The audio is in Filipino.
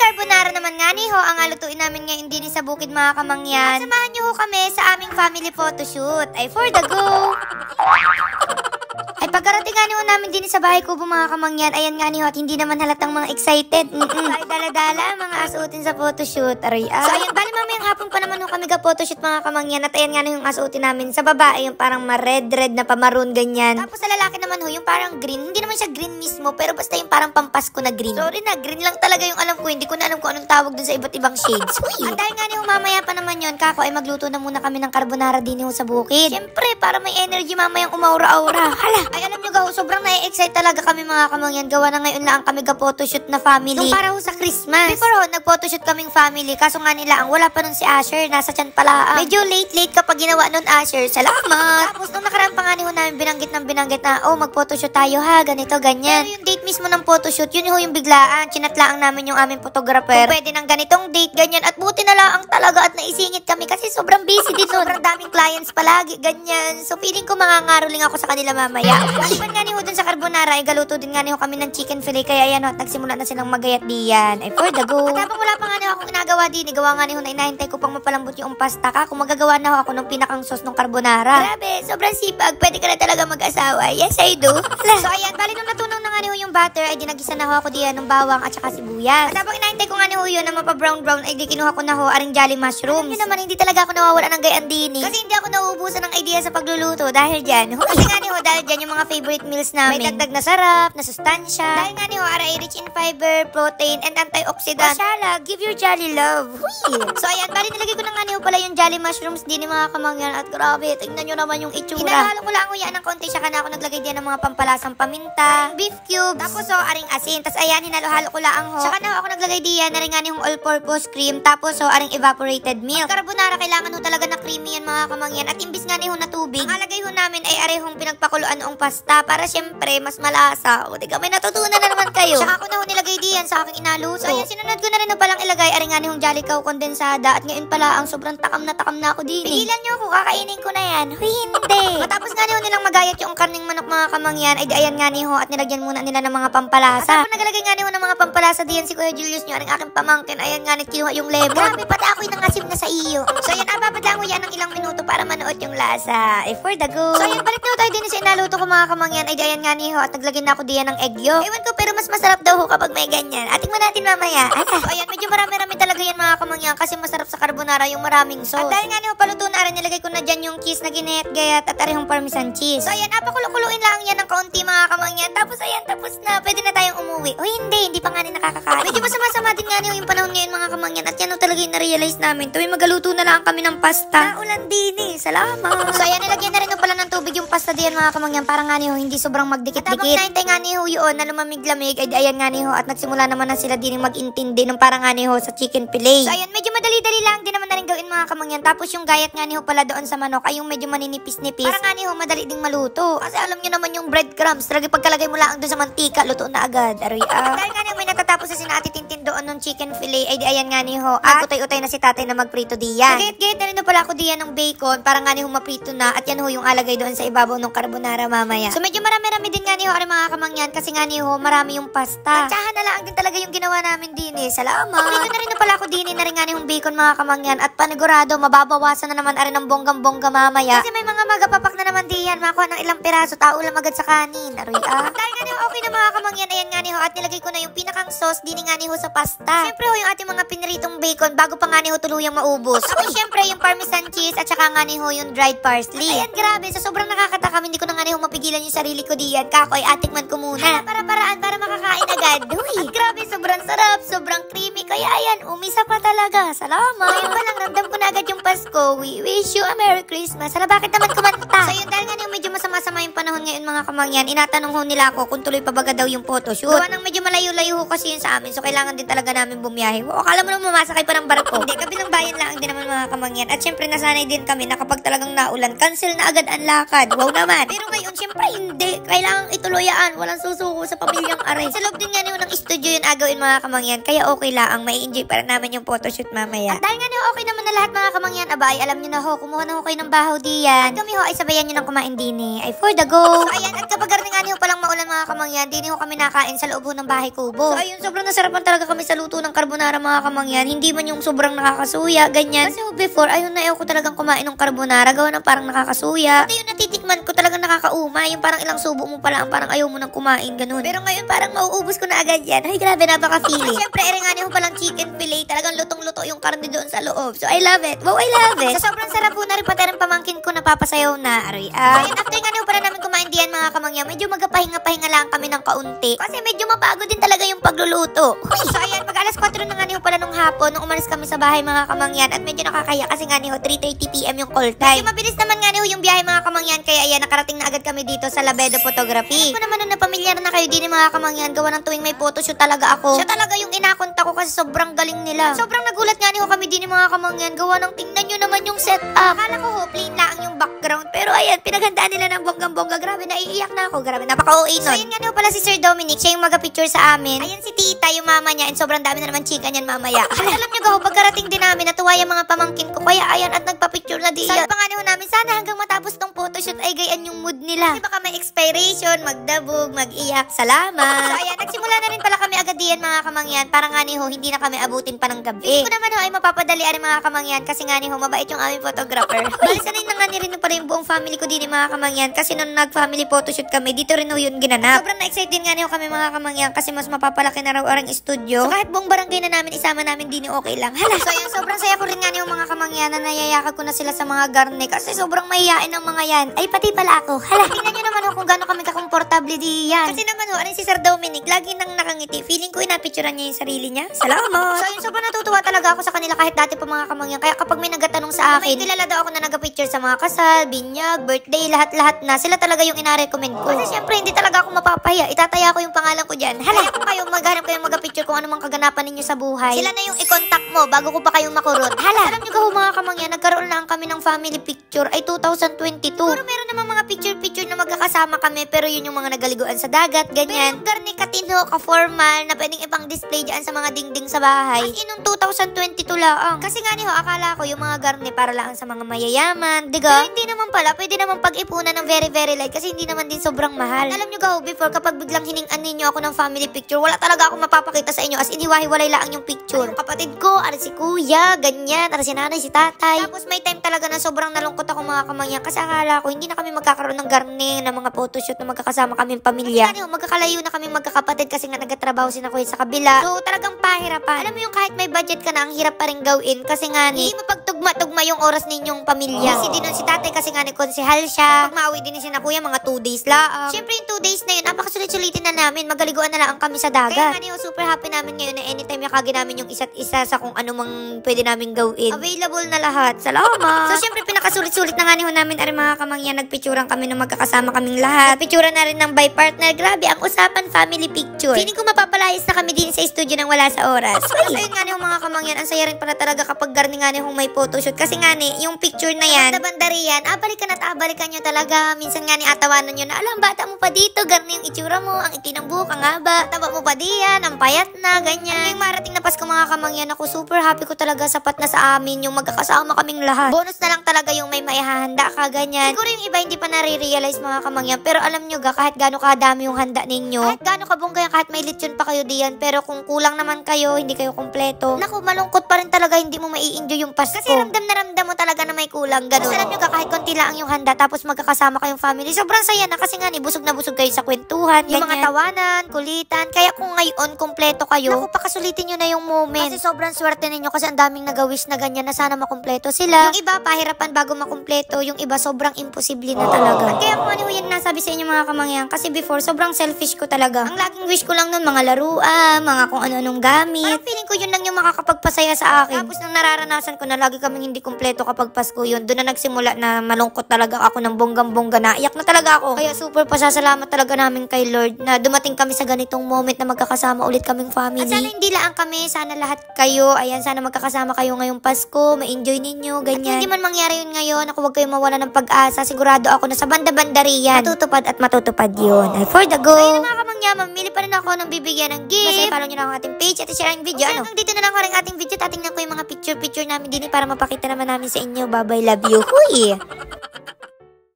carbonara naman nga ni ho ang alutuin namin ngayon din sa bukid mga kamangyan. At samahan niyo ho kami sa aming family photoshoot. Ay for the go! Ay pagkarating nga niyo namin din sa bahay kubo mga kamangyan, ayan nga niyo at hindi naman halatang mga excited. Ay dala-dala mga asuotin sa photoshoot. Aray So ayan, bali mamayang hapon pa naman ho kami photoshoot mga kamangyan. At ayan nga niyo yung asuotin namin sa babae, yung parang ma-red-red na pamaroon ganyan. Tapos sa lalaki naman ho, yung parang green. Hindi naman siya green mismo, pero basta yung parang pampasko na green. Sorry na, green lang talaga yung alam ko. Hindi ko na alam kung anong tawag dun sa iba't ibang shades. At dahil nga niyo mamaya pa naman yun, kako ay magluto na muna kami ng carbonara din ho sa bukid. Siyempre, para may energy mamayang umaura-aura. Hala, ay alam nyo gaho, sobrang na-excite talaga kami mga kamangyan. Gawa na ngayon lang kami photoshoot na family. Nung para ho sa Christmas. Before ho, nag-photoshoot kaming family. Kaso nga nila, ang wala pa nun si Asher. Nasa tiyan pala. Medyo late kapag ginawa nun Asher. Salamat! Tapos nung nakaraan pa nga ni ho namin binanggit na, oh mag-photoshoot tayo ha, ganito, ganyan. Pero yung date mismo ng photoshoot, yun ho yung biglaan. Chinatlaan namin yung aming photographer. Kung pwede ng ganitong date, ganyan. At buti na lang talaga at naisingit kami kasi sobrang busy din. Sobrang daming clients palagi, ganyan. So feeling ko mangangaroling ako sa kanila mamaya. Maliban nga ni ho dun sa carbonara, ay galuto din nga ni ho kami ng chicken fillet. Kaya yan ho, at nagsimula na silang magayat diyan. Ay for the go. At habang wala pa nga ni ho akong ginagawa din, gawa nga ni ho na inahintay ko pang mapalambot yung pasta ka. Kung magagawa na ho ako ng pinakang sauce ng carbonara. Grabe, sobrang sipag. Pwede ka na talaga mag-asawa. Yes, I do. So ayan, bali nung natunaw na nga ni ho yung butter, ay dinagisa na ho ako diyan ng bawang at saka sibuyas. At habang inahintay ko nga ni ho yun na mapa-brown-brown, ay di kinuha ko na ho aring jolly mushrooms. Alam nyo naman, hindi talaga ako nawawala ng gayang dini. Kasi hindi ako nauubusan ng idea sa pagluluto dahil dyan. Kasi nga ni ho, dahil dyan yung mga favorite meals namin. May dagdag na sarap, na sustansya. Dahil nga ni ho, aray rich in fiber, protein, and antioxidant. Mashallah, give your jolly love. Huy. So ayan, bali nilagay ko na nga ni ho pala yung jolly mushrooms din ni mga kamangyan. At grabe, tingnan nyo naman yung itsura. Hinahalo ko lang ho yan ng konti, siya na ako naglagay diyan ng mga pampalasang paminta, beef cubes, tapos ho, aring asin. Tapos ayan, hinalo-halo ko lang ho. Saka na ho ako naglagay diyan, na rin nga ni hong all-purpose cream, tapos ho, aring evaporated milk. Carbonara, kailangan ho talaga na creamy yan mga kamangyan. At imbis nga ni ho na tubig, ang alagay ho namin ay arehong pinagpakuluan noong pasta para syempre mas malasa. O diga, may natutunan na naman kayo. Saka ako na ho nilagay diyan sa aking inaluto. So ayan, sinunod ko na rin ho palang ilagay aring nga ni hong Jolly Cow kondensada. At ngayon pala, ang sobrang takam na ako din. Pigilan nyo ako, kakainin ko na yan. Huy, hindi. Matapos nga ni ho nilang magayat yung karning manok mga kamangyan, ay di ayan nga ni ho at nilagyan muna nila ng mga pampalasa. At habang nagalagay nga ni ho ng mga pampalasa diyan si Kuya Julius nyo, aring aking pamangkin, ayan nga ni kinuha yung lemon. Grabe, pati ako'y nangasim na sa iyo. So ayan, ababad lang ho yan ng ilang minuto para manood yung lasa. Ay for the go. So ayan, balik na ho tayo din sa inaluto ko mga kamangyan, ay di ayan nga ni ho at naglagyan na ako diyan ng egg yolk. Ewan ko, pero mas masarap daw ho kapag may ganyan. Atingnan natin mamaya. So ayan, medyo marami-rami talaga yan mga kamangyan kasi masarap sa carbonara yung maraming sauce. At dahil nga ni ho paluto na rin, nilagay ko na dyan yung cheese na ginayat-gayat at arehong parmesan cheese. So ayan, apakulo-kuloin lang yan ng kaunti mga kamangyan. Tapos ayan, tapos na. Pwede na tayong umuwi. O hindi pa nga rin nakakakain. Medyo masama-sama din nga ni ho yung panahon ngayon mga kamangyan. At yan ho talaga yung na-realize namin. Tuwing magaluto na lang kami ng pasta. Naulan din eh. Salamat. So ayan, nilagyan na rin ho pala ng tubig yung pasta diyan mga kamangyan para nga ni ho hindi sobrang magdikit-dikit. At habang naintay nga ni ho yun na lumamig-lamig, ay ayan nga ni ho at nagsimula naman na sila din mag-intindi ng para nga ni ho sa chicken fillet. So ayan, medyo madali-dali lang din naman na rin gawin mga kamangyan. Tapos yung gayat nga ni ho pala doon sa manok ay yung medyo maninipis-nipis. Para nga ni ho madali ding maluto. Kasi alam nyo naman yung breadcrumbs, talaga pagkalagay mo lang doon sa mantika, luto na agad. Aroy dahil nga ni ho may natatapos na sinati tintin doon ng chicken fillet, ay di ayan nga ni ho at utay-utay na si tatay na magprito diyan. Gayat-gayat na rin ho pala ako diyan ng bacon para nga ni ho maprito na at yan ho yung alagay doon sa ibabaw ng carbonara mamaya. So medyo marami-rami din nga ni ho mga kamangyan kasi nga ni ho marami yung pasta. Tsahan na lang din talaga yung ginawa namin din eh. Salamat. Prito na rin ho pala ako din na rin nga ni hong bacon mga kamangyan at panigurado mababawasan na naman arin ng bonggang-bongga mamaya. Kasi may mga magapapak na naman diyan, makuha ng ilang piraso, tao lang agad sa kanin. Aroy dahil nga ni ho okay na mga kamangyan, ayan nga ni ho at nilagay ko na yung pinakang sauce din nga ni ho sa pasta. Siyempre ho yung ating mga piniritong bacon bago pa nga ni ho tuluyang maubos. Tapos siyempre yung parmesan cheese at saka nga ni ho yung dried parsley. Ayan, grabe, sa sobrang nakakatakam, hindi ko na nga ni ho mapigilan yung sarili ko diyan. Kakoy, atikman ko muna. Para-paraan para makakain agad. Uy, at grabe, sobrang sarap, sobrang creamy. Kaya ayan, umisa pa talaga. Salamat. Ngayon pa lang, ramdam ko na agad yung Pasko. We wish you a Merry Christmas. Hala, bakit naman kumanta? So yun, dahil nga yung medyo masama-sama yung panahon ngayon mga kamangyan, inatanong ho nila ako kung tuloy pa baga daw yung photoshoot. Gawa ng medyo malayo-layo ho kasi yun sa amin, so kailangan din talaga namin bumiyahe. O, akala mo naman mamasakay pa ng barko. Hindi, kabilang bayan lang din naman mga kamangyan. At syempre nasanay din kami na kapag talagang naulan, cancel na agad ang lakad. Wow naman. Pero ngayon, syempre hindi. Kailangang ituluyaan. Walang susuko sa pamilyang aray. Sa loob din nga niyo ng studio yun agawin mga kamangyan. Kaya okay lang, may enjoy pa babayaran namin yung photoshoot mamaya. At dahil nga niyo okay naman na lahat mga kamangyan, aba ay alam niyo na ho, kumuha na ho kayo ng bahaw diyan. At kami ho ay sabayan niyo ng kumain din ay for the go. So ayan, at kapag nga niyo palang maulan mga kamangyan, din ho kami nakain sa loob ho ng bahay kubo. So ayun, sobrang nasarapan talaga kami sa luto ng carbonara mga kamangyan. Hindi man yung sobrang nakakasuya, ganyan. Kasi before, ayun na ko talagang kumain ng carbonara, gawa ng parang nakakasuya. At yung natitikman ko talagang nakakauma, yung parang ilang subo mo pala, parang ayaw mo nang kumain, ganun. Pero ngayon parang mauubos ko na agad yan. Ay grabe, napaka-feeling. Siyempre, nga ho palang chicken fillet, talagang lutong-luto yung karne doon sa loob. So I love it. Wow, I love it. So sobrang sarap po na rin pati rin pamangkin ko napapasayaw na. Aray, So ayun, after nga ho pala namin kumain diyan mga kamangyan, medyo magapahinga-pahinga lang kami ng kaunti. Kasi medyo mapagod din talaga yung pagluluto. So ayan, mag alas 4 na nga ho pala nung hapon, nung umalis kami sa bahay mga kamangyan, at medyo nakakaya kasi nga ho 3:30 PM yung call time. Medyo mabilis naman nga ho yung biyahe mga kamangyan, kaya ayan, nakarating na agad kami dito sa Labedo Photography. Kung naman na pamilyar na kayo din mga kamangyan, gawa ng tuwing may photoshoot talaga ako. Siya talaga yung inakonta ko kasi sobrang galing nila. Sobrang nagulat nga ho kami din mga kamangyan, gawa ng tingnan nyo naman yung setup. Akala ko ho, plain lang yung background, pero ayan, pinaghandaan nila ng bonggang-bongga. Grabe, naiiyak na ako. Grabe, napaka-OA nun. So ayan nga ho pala si Sir Dominic, siya yung mag-picture sa amin. Ayan si Tita, yung mama niya, and sobrang dami na naman chika niyan mamaya. Alam nyo ho, pagkarating din namin, natuwa yung mga pamangkin ko, kaya ayan, at nagpa-picture na diyan. Sabi pa nga ho namin, sana hanggang matapos tong photoshoot ay gayaan yung mood nila. Kasi baka may expiration, magdabog, mag-iyak, salamat. So ayan, nagsimula na rin pala kami agad diyan mga kamangyan, para nga ho, hindi na kami abutin pa ng gabi. Hindi ko naman ho ay mapapadalian mga kamangyan, kasi nga ho, mabait yung aming photographer. Balisanay na nga rin pala yung buong family ko din mga kamangyan, kasi nung nag-family photoshoot kami, dito rin ho yun ginanap. Sobrang na-excite din nga ho kami mga kamangyan, kasi mas mapapalaki na raw ang studio. So kahit buong barangay na namin isama namin din okay lang. Hala. So ayan, sobrang saya ko rin nga ho mga kamangyan, na nayayakag ko na sila sa mga garne, kasi sobrang mahihain ng mga yan. Ay pati pala ako. Hala, tingnan nyo naman ho kung gaano kami kakomportable diyan. Kasi naman ho, ano si Sir Dominic, lagi nang nakangiti. Feeling ko inapicturean niya yung sarili niya. Salamat. So ayun, sobrang natutuwa talaga ako sa kanila kahit dati pa mga kamangyan. Kaya kapag may nagatanong sa akin, may kilala daw ako na nag-picture sa mga kasal, binyag, birthday, lahat-lahat na. Sila talaga yung ina-recommend ko. Kasi syempre hindi talaga ako mapapahiya. Itataya ko yung pangalan ko dyan. Hala, kung kayo maghanap kayong mag-picture kung ano mang kaganapan ninyo sa buhay, sila na yung i-contact mo bago ko pa kayong makurot. Hala, alam nyo ka mga kamangyan, nagkaroon lang kami ng family picture ay 2022. Pero meron namang mga picture-picture na magkakasama kami, pero yun yung mga nagaliguan sa dagat, ganyan. Pero garni katino, ka-formal, na pwedeng ipang display dyan sa mga dingding sa bahay. As in, nung 2022 lang. Kasi nga ho, akala ko yung mga garni para lang sa mga mayayaman, diga? Pero hindi naman pala, pwede naman pag-ipunan ng very very light kasi hindi naman din sobrang mahal. At alam nyo ka ho, before kapag biglang hiningan ninyo ako ng family picture, wala talaga ako mapapakita sa inyo, as in hiwa-hiwalay lang yung picture. Yung kapatid ko, si kuya, ganyan, si nanay, si tatay. Tapos may time talaga na sobrang nalungkot ako mga kamangyan, kasi akala ko hindi na kami magkakaroon ng garni, ng mga photoshoot na magkakasama kaming pamilya. Kasi magkakalayo na kaming magkakapatid kasi nga nagtatrabaho si na kuya sa kabila. So talagang pahirapan. Alam mo yung kahit may budget ka na, ang hirap pa rin gawin kasi nga hindi mapagtugma-tugma yung oras ninyong pamilya. Kasi din si tatay kasi nga konsehal siya. Pag maawi din si na kuya, mga 2 days lang. Siyempre yung 2 days na yun, napakasulit-sulitin na namin. Magaliguan na lang kami sa dagat. Kaya nga super happy namin ngayon na anytime yakagin namin yung isa't isa sa kung ano mang pwede namin gawin. Available na lahat. Salamat! So siyempre pinakasulit-sulit na nga namin ay mga kamangyan, nagpicturan kami nung magkakasama kaming lahat. Nagpicturan na rin ng by partner. Grabe, ang usapan family picture. Feeling ko mapapalayas na kami din sa studio nang wala sa oras. So ayun nga mga kamangyan, ang saya rin pala talaga kapag garni nga kung may photoshoot. Kasi nga yung picture na yan, banda-bandariyan, balikan at balikan nyo talaga. Minsan nga atawanan nyo na, alam, bata mo pa dito, garni yung itsura mo, ang itinang buhok, ang haba, taba mo pa diyan, ang payat na, ganyan. Yung marating na Pasko mga kamangyan, ako super happy ko talaga, sapat na sa amin yung magkakasama kaming lahat. Bonus na lang talaga yung may maihahanda ka, ganyan. Siguro yung iba hindi pa nare-realize mga kamangyan, pero alam nyo ga, kahit gaano kadami yung handa ninyo, kahit gaano kabongga yan, kahit may lechon pa kayo diyan, pero kung kulang naman kayo, hindi kayo kumpleto, naku, malungkot pa rin talaga, hindi mo mai-enjoy yung Pasko. Kasi ramdam na ramdam mo talaga na may kulang, ganun. Kasi alam nyo ga, kahit konti lang yung handa, tapos magkakasama kayong family, sobrang saya na kasi nga busog na busog kayo sa kwentuhan, yung mga tawanan, kulitan, kaya kung ngayon kumpleto kayo, naku, pakasulitin nyo na yung moment. Kasi sobrang swerte ninyo kasi ang daming nagawish na ganyan na sana makumpleto sila. Yung iba pahirapan bago makumpleto, yung iba sobrang imposible na talaga. At kaya kung ano yung nasabi sa inyo mga kamangyan, kasi before sobrang selfish ko talaga. Ang laging wish ko lang nun mga laruan, mga kung ano-anong gamit. Parang feeling ko yun lang yung makakapagpasaya sa akin. Tapos nang nararanasan ko na lagi kaming hindi kumpleto kapag Pasko yun, doon na nagsimula na malungkot talaga ako ng bonggang-bongga, na iyak na talaga ako. Kaya super pasasalamat talaga namin kay Lord na dumating kami sa ganitong moment na magkakasama ulit kaming family. At sana hindi lang kami, sana lahat kayo, ayan, sana magkakasama kayo ngayong Pasko, ma-enjoy ninyo, ganyan. At hindi man mangyari yun ngayon, ako huwag kayong mawala ng pag-asa, sigurado ako na sa banda-banda riyan, matutupad at matutupad yun. Ay, for the go! So, niya, mamili pa rin ako ng bibigyan ng gift. Basta follow nyo na ang ating page at i-share ang video. Hanggang dito na lang ako rin ating video. Tatingnan ko yung mga picture namin din para mapakita naman namin sa inyo. Bye-bye, love you. Huy!